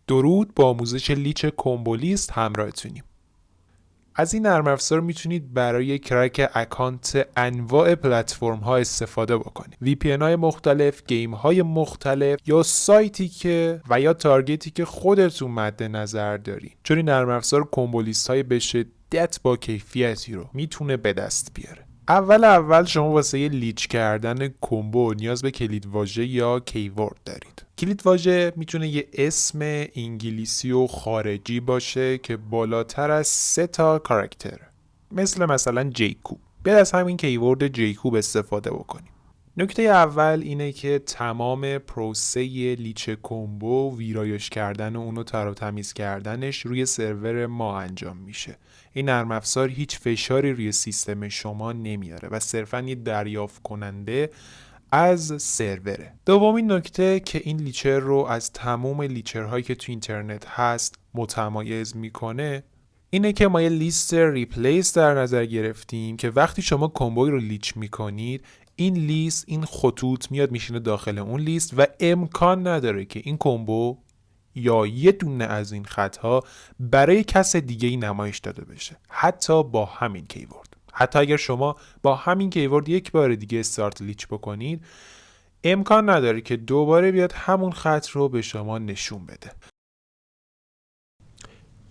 درود، با آموزش لیچ کومبولیست همراهتونیم. از این نرم افزار میتونید برای کرک اکانت انواع پلتفرم ها استفاده بکنید. VPN های مختلف، گیم های مختلف یا سایتی که و یا تارگتی که خودتون مد نظر دارین. چون این نرم افزار کومبولیست های به شدت با کیفیتی رو میتونه به دست بیاره. اول شما واسه یه لیچ کردن کمبو نیاز به کلیدواژه یا کیورد دارید. کلیدواژه میتونه یه اسم انگلیسی و خارجی باشه که بالاتر از 3 تا کاراکتر، مثلا جیکوب. بیاید از همین کیورد جیکوب استفاده بکنیم. نکته اول اینه که تمام پروسه لیچ کمبو، ویرایش کردن و اونو تر و تمیز کردنش روی سرور ما انجام میشه. این نرم افزار هیچ فشاری روی سیستم شما نمیاره و صرفاً یه دریافت کننده از سروره. دومین نکته که این لیچر رو از تمام لیچرهایی که تو اینترنت هست متمایز میکنه اینه که ما یه لیست ریپلیس در نظر گرفتیم که وقتی شما کمبوی رو لیچ میکنید، این لیست، این خطوط میاد میشینه داخل اون لیست و امکان نداره که این کمبو یا یه دونه از این خطها برای کس دیگه ای نمایش داده بشه، حتی با همین کیورد. حتی اگر شما با همین کیورد یک بار دیگه استارت لیچ بکنید، امکان نداره که دوباره بیاد همون خط رو به شما نشون بده.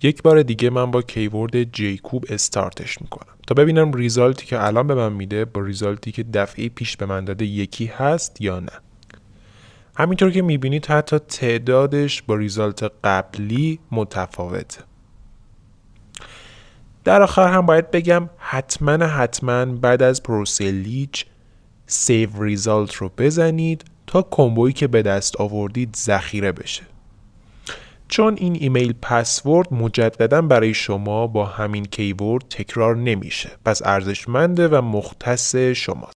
یک بار دیگه من با کیورد جیکوب استارتش میکنم تا ببینم ریزالتی که الان به من میده با ریزالتی که دفعه پیش به من داده یکی هست یا نه. همینطور که میبینید حتی تعدادش با ریزالت قبلی متفاوته. در آخر هم باید بگم حتما بعد از پروسه لیچ سیو ریزالت رو بزنید تا کمبویی که به دست آوردید ذخیره بشه، چون این ایمیل پسورد مجددا برای شما با همین کیورد تکرار نمیشه، پس ارزشمنده و مختص شماست.